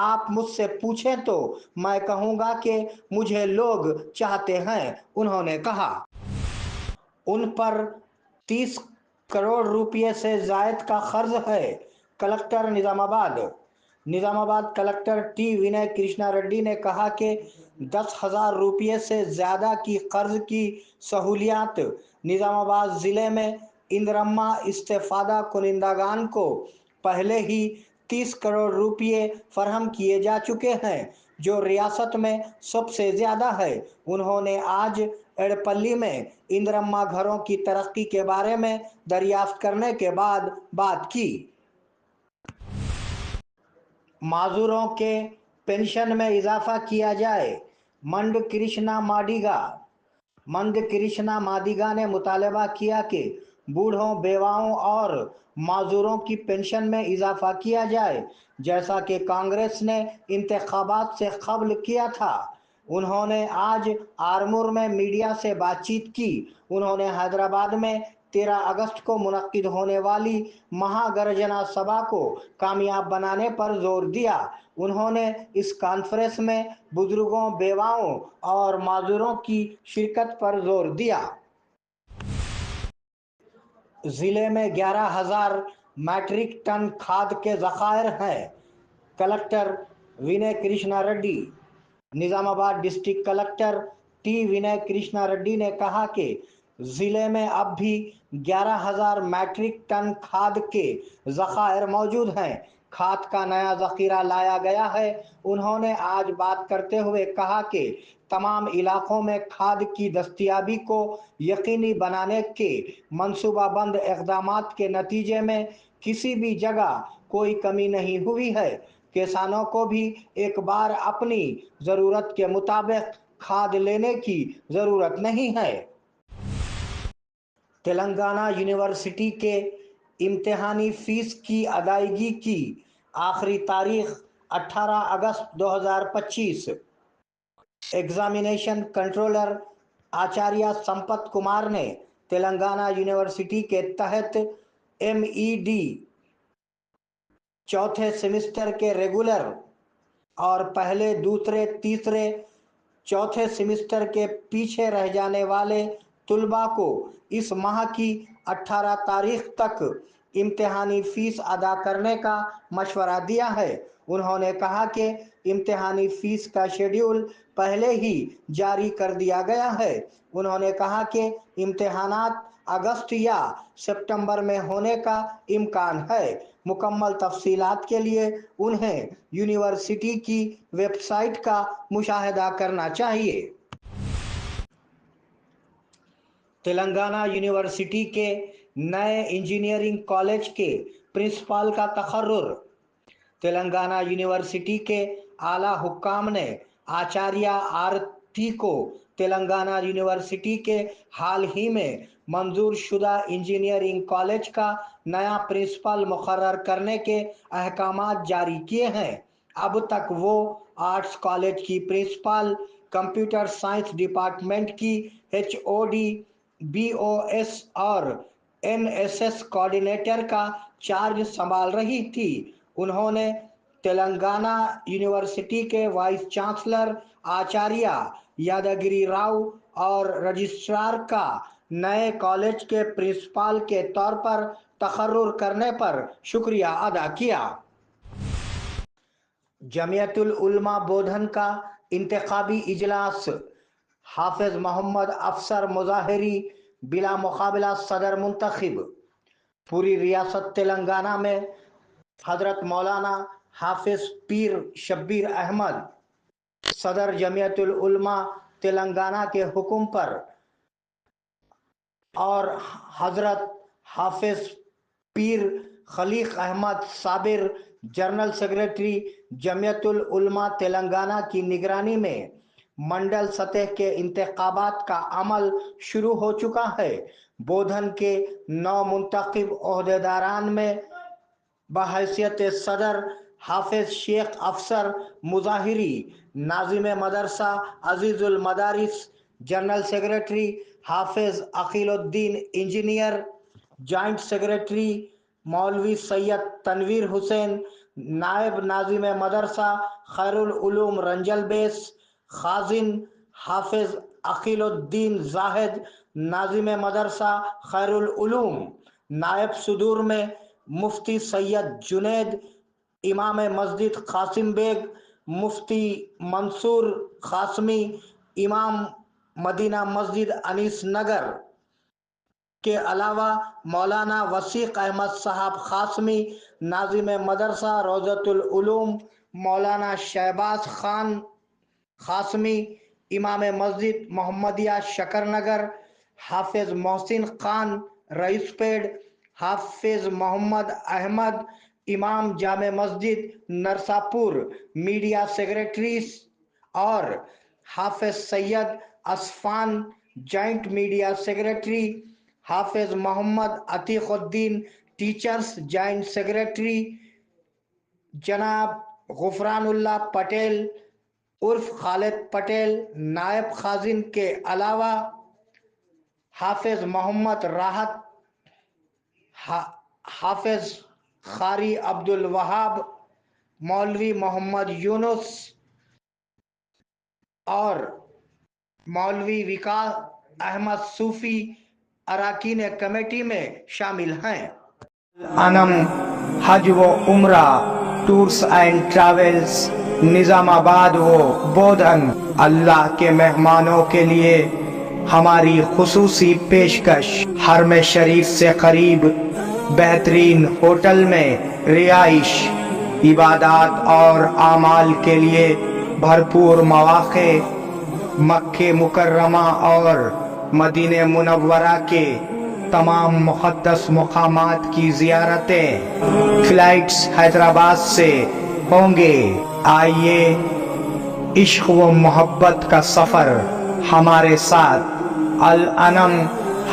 آپ مجھ سے پوچھیں تو میں کہوں گا کہ مجھے لوگ چاہتے ہیں، انہوں نے کہا۔ ان پر 30 کروڑ روپے سے زائد کا قرض ہے۔ کلکٹر نظام آباد کلکٹر ٹی ونے کرشنا ریڈی نے کہا کہ 10,000 روپے سے زیادہ کی قرض کی سہولیات نظام آباد ضلع میں اندرما استفادہ کنندگان کو پہلے ہی 30 کروڑ روپے فراہم کیے جا چکے ہیں، جو ریاست میں سب سے زیادہ ہے۔ انہوں نے آج ایڑپلی میں اندرما گھروں کی ترقی کے بارے میں دریافت کرنے کے بعد بات کی۔ معذوروں کے پنشن میں اضافہ کیا جائے۔ منڈ کرشنا مادیگا نے مطالبہ کیا کہ بوڑھوں، بیواؤں اور معذوروں کی پنشن میں اضافہ کیا جائے، جیسا کہ کانگریس نے انتخابات سے قبل کیا تھا۔ انہوں نے آج آرمور میں میڈیا سے بات چیت کی۔ انہوں نے حیدرآباد میں 13 اگست کو منعقد ہونے والی مہا گرجنا سبھا کو کامیاب بنانے پر زور دیا۔ انہوں نے اس کانفرنس میں بزرگوں، بیواؤں اور معذوروں کی شرکت پر زور دیا۔ ضلع میں 11,000 میٹرک ٹن کھاد کے ذخائر ہیں۔ کلکٹر ونے کرشنا ریڈی۔ نظام آباد ڈسٹرکٹ کلکٹر ٹی ونے کرشنا ریڈی نے کہا کہ ضلع میں اب بھی 11,000 میٹرک ٹن کھاد کے ذخائر موجود ہیں۔ کھاد کا نیا ذخیرہ لایا گیا ہے۔ انہوں نے آج بات کرتے ہوئے کہا کہ تمام علاقوں میں کھاد کی دستیابی کو یقینی بنانے کے منصوبہ بند اقدامات کے نتیجے میں کسی بھی جگہ کوئی کمی نہیں ہوئی ہے۔ کسانوں کو بھی ایک بار اپنی ضرورت کے مطابق کھاد لینے کی ضرورت نہیں ہے۔ تلنگانہ یونیورسٹی کے امتحانی فیس کی ادائیگی کی آخری تاریخ 18 اگست 2025۔ ایگزامینیشن کنٹرولر آچاریہ سمپت کمار نے تلنگانہ یونیورسٹی کے تحت MED چوتھے سیمسٹر کے ریگولر اور پہلے، دوسرے، تیسرے، چوتھے سیمسٹر کے پیچھے رہ جانے والے طلباء کو اس ماہ کی 18 تاریخ تک امتحانی فیس ادا کرنے کا مشورہ دیا ہے۔ انہوں نے کہا کہ امتحانی فیس کا شیڈول پہلے ہی جاری کر دیا گیا ہے۔ انہوں نے کہا کہ امتحانات اگست یا ستمبر میں ہونے کا امکان ہے۔ مکمل تفصیلات کے لیے انہیں یونیورسٹی کی ویب سائٹ کا مشاہدہ کرنا چاہیے۔ تلنگانہ یونیورسٹی کے نئے انجینئرنگ کالج کے پرنسپل کا تقرر۔ تلنگانہ یونیورسٹی کے اعلیٰ حکام نے آچاریہ آرتی کو تلنگانہ یونیورسٹی کے حال ہی میں منظور شدہ انجینئرنگ کالج کا نیا پرنسپل مقرر کرنے کے احکامات جاری کیے ہیں۔ اب تک وہ آرٹس کالج کی پرنسپل، کمپیوٹر سائنس ڈپارٹمنٹ کی HOD، BOS اور NSS کوآرڈینیٹر کا چارج سنبھال رہی تھی۔ انہوں نے تلنگانہ یونیورسٹی کے وائس چانسلر آچاریہ یادگری راؤ اور رجسٹرار کا نئے کالج کے پرنسپل کے طور پر تقرر کرنے پر شکریہ ادا کیا۔ جمعیت العلماء بودھن کا انتخابی اجلاس۔ حافظ محمد افسر مظاہری بلا مقابلہ صدر منتخب۔ پوری ریاست تلنگانہ میں حضرت مولانا حافظ پیر شبیر احمد صدر جمعیت العلماء تلنگانہ کے حکم پر اور حضرت حافظ پیر خلیق احمد صابر جنرل سیکرٹری جمعیت العلماء تلنگانہ کی نگرانی میں منڈل سطح کے انتخابات کا عمل شروع ہو چکا ہے۔ بودھن کے 9 منتخب عہدیداران میں بحیثیت صدر حافظ شیخ افسر مظاہری، ناظم مدرسہ عزیز المدارس، جنرل سیکرٹری حافظ عقیل الدین انجینئر، جوائنٹ سیکرٹری مولوی سید تنویر حسین، نائب ناظم مدرسہ خیر العلوم رنجل بیس خازن حافظ عقیل الدین زاہد ناظم مدرسہ خیر العلوم نائب صدور میں مفتی سید جنید امام مسجد قاسم بیگ مفتی منصور قاسمی امام مدینہ مسجد انیس نگر کے علاوہ مولانا وسیق احمد صاحب قاسمی ناظم مدرسہ روضۃ العلوم مولانا شہباز خان قاسمی امام مسجد محمدیہ شکر نگر حافظ محسن خان رئیس پیڑ حافظ محمد احمد امام جامع مسجد نرساپور میڈیا سیکریٹریز اور حافظ سید اصفان جوائنٹ میڈیا سیکریٹری حافظ محمد عتیق الدین ٹیچرز جوائنٹ سیکریٹری جناب غفران اللہ پٹیل عرف خالد پٹیل نائب خازن کے علاوہ حافظ محمد راحت حافظ قاری عبد الوہاب مولوی محمد یونس اور مولوی وقاص احمد صوفی اراکین کمیٹی میں شامل ہیں۔ انم حج و عمرہ ٹورز اینڈ ٹریولز نظام آباد و بودھن اللہ کے مہمانوں کے لیے ہماری خصوصی پیشکش حرم شریف سے قریب بہترین ہوٹل میں رہائش عبادات اور اعمال کے لیے بھرپور مواقع مکہ مکرمہ اور مدینہ منورہ کے تمام مقدس مقامات کی زیارتیں فلائٹس حیدرآباد سے ہوں گے۔ آئیے عشق و محبت کا سفر ہمارے ساتھ الانم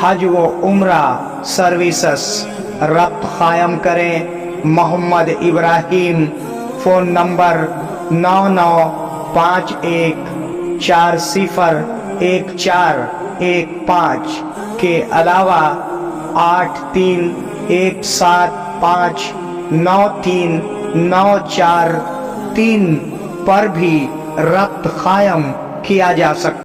حج و عمرہ سروسز ربط قائم کریں۔ محمد ابراہیم فون نمبر 9951401415 کے علاوہ 8317593943 پر بھی ربط قائم کیا جا سکتا ہے۔